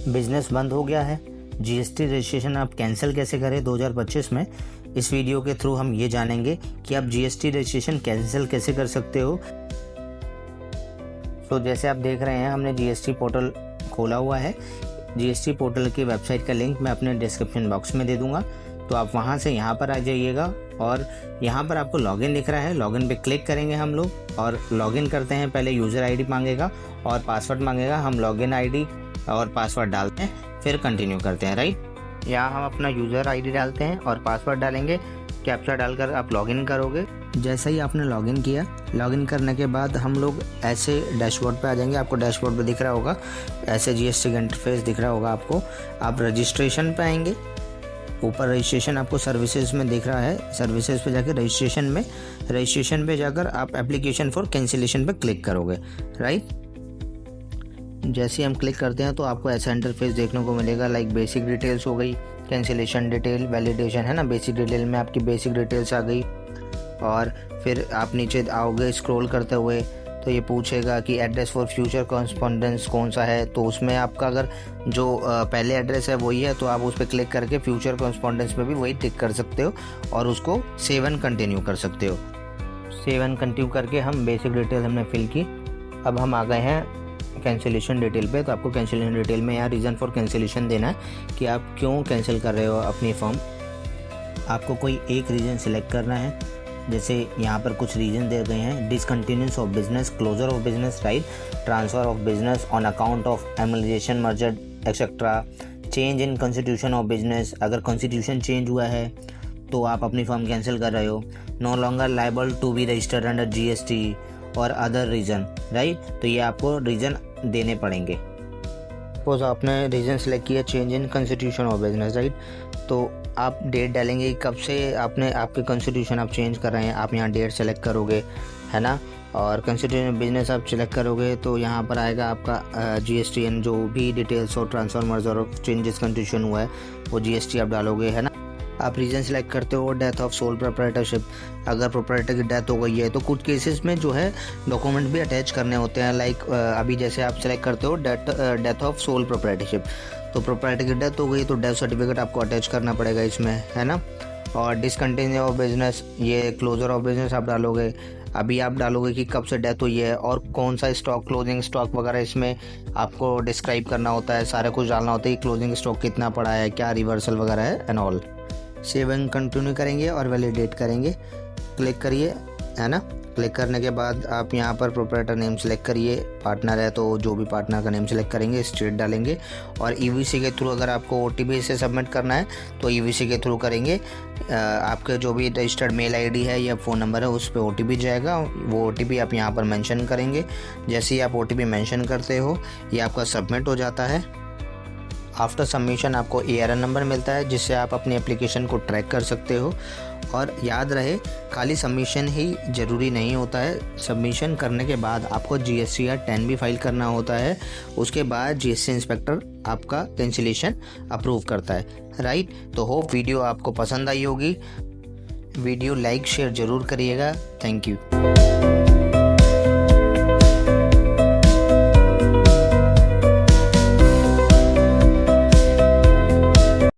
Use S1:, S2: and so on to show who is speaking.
S1: Business बंद हो गया है, जीएसटी रजिस्ट्रेशन आप कैंसिल कैसे करें 2025 में। इस वीडियो के थ्रू हम ये जानेंगे कि आप जीएसटी रजिस्ट्रेशन कैंसिल कैसे कर सकते हो। तो जैसे आप देख रहे हैं हमने जीएसटी पोर्टल खोला हुआ है। जीएसटी पोर्टल की वेबसाइट का लिंक मैं अपने डिस्क्रिप्शन बॉक्स में दे दूंगा, तो आप वहां से यहाँ पर आ जाइएगा और यहाँ पर आपको लॉगिन दिख रहा है, लॉगिन पे क्लिक करेंगे हम लोग और लॉगिन करते हैं। पहले यूज़र आईडी मांगेगा और पासवर्ड मांगेगा, हम लॉगिन आईडी और पासवर्ड डालते हैं, फिर कंटिन्यू करते हैं। राइट, यहाँ हम अपना यूज़र आईडी डालते हैं और पासवर्ड डालेंगे, कैप्चा डालकर आप लॉगिन करोगे। जैसे ही आपने लॉगिन किया, लॉगिन करने के बाद हम लोग ऐसे डैशबोर्ड पे आ जाएंगे। आपको डैशबोर्ड पे दिख रहा होगा, ऐसे जीएसटी का इंटरफेस दिख रहा होगा आपको। आप रजिस्ट्रेशन पे आएंगे, ऊपर रजिस्ट्रेशन आपको सर्विसेज में दिख रहा है, सर्विसेज पे जाकर रजिस्ट्रेशन पे जाकर आप एप्लीकेशन फॉर कैंसिलेशन पे क्लिक करोगे। राइट, जैसे हम क्लिक करते हैं तो आपको ऐसा इंटरफेस देखने को मिलेगा। लाइक बेसिक डिटेल्स हो गई, कैंसिलेशन डिटेल, वैलिडेशन है ना, बेसिक डिटेल में आपकी बेसिक डिटेल्स आ गई। और फिर आप नीचे आओगे स्क्रॉल करते हुए तो ये पूछेगा कि एड्रेस फॉर फ्यूचर कॉरेस्पॉन्डेंस कौन सा है। तो उसमें आपका अगर जो पहले एड्रेस है वही है तो आप उस पर क्लिक करके फ्यूचर कॉरेस्पॉन्डेंस पे भी वही टिक कर सकते हो और उसको सेव एंड कंटिन्यू कर सकते हो। सेव एंड कंटिन्यू करके हम बेसिक डिटेल हमने फिल की। अब हम आ गए हैं कैंसिलेशन डिटेल पे। तो आपको कैंसिलेशन डिटेल में यहाँ रीज़न फॉर कैंसिलेशन देना है कि आप क्यों कैंसिल कर रहे हो अपनी फर्म। आपको कोई एक रीज़न सिलेक्ट करना है। जैसे यहाँ पर कुछ रीजन दे गए हैं, discontinuance of business, closure of business, right, transfer of business on account of amalgamation, merger etcetera, change in constitution of business, अगर कॉन्स्टिट्यूशन चेंज हुआ है तो आप अपनी फर्म कैंसिल कर रहे हो, no longer liable to be registered under GST और अदर रीज़न। राइट, तो ये आपको रीज़न देने पड़ेंगे। सपोज आपने रीज़न सेलेक्ट किया change in constitution of business, right, तो आप डेट डालेंगे कब से आपने आपके कॉन्स्टिट्यूशन आप चेंज कर रहे हैं। आप यहाँ डेट सेलेक्ट करोगे, है ना, और कॉन्स्टिट्यूशन बिजनेस आप सेलेक्ट करोगे तो यहाँ पर आएगा आपका जीएसटी जो भी डिटेल्स और ट्रांसफर मर्जर और चेंजेस कॉन्स्टिट्यूशन हुआ है वो जीएसटी आप डालोगे, है ना। आप रीजन सेलेक्ट करते हो डेथ ऑफ सोल प्रोप्राइटरशिप, अगर प्रोप्राइटर की डेथ हो गई है तो कुछ केसेस में जो है डॉक्यूमेंट भी अटैच करने होते हैं। लाइक अभी जैसे आप सेलेक्ट करते हो डेथ ऑफ सोल प्रोप्राइटरशिप, तो प्रोप्राइटर की डेथ हो गई तो डेथ सर्टिफिकेट आपको अटैच करना पड़ेगा इसमें, है ना। और डिसकंटिन्यू ऑफ बिजनेस, ये क्लोजर ऑफ बिजनेस आप डालोगे। अभी आप डालोगे कि कब से डेथ हुई है और कौन सा स्टॉक, क्लोजिंग स्टॉक वगैरह इसमें आपको डिस्क्राइब करना होता है, सारा कुछ डालना होता है। क्लोजिंग स्टॉक कितना पड़ा है, क्या रिवर्सल वगैरह है and all. Save and continue करेंगे और वैलिडेट करेंगे, क्लिक करिए, है ना। क्लिक करने के बाद आप यहाँ पर प्रोप्राइटर नेम सेलेक्ट करिए, पार्टनर है तो जो भी पार्टनर का नेम सेलेक्ट करेंगे, स्टेट डालेंगे और ईवीसी के थ्रू अगर आपको ओटीपी से सबमिट करना है तो ईवीसी के थ्रू करेंगे। आपके जो भी रजिस्टर्ड मेल आईडी है या फ़ोन नंबर है उस पर ओटीपी जाएगा, वो ओटीपी आप यहाँ पर मेंशन करेंगे। जैसे ही आप ओटीपी मेंशन करते हो ये आपका सबमिट हो जाता है। आफ्टर सबमिशन आपको ARN नंबर मिलता है जिससे आप अपनी एप्लीकेशन को ट्रैक कर सकते हो। और याद रहे, खाली सबमिशन ही ज़रूरी नहीं होता है, सबमिशन करने के बाद आपको GSTR 10 भी फाइल करना होता है। उसके बाद GST इंस्पेक्टर आपका कैंसिलेशन अप्रूव करता है। राइट, तो होप वीडियो आपको पसंद आई होगी। वीडियो लाइक शेयर ज़रूर करिएगा। Thank you.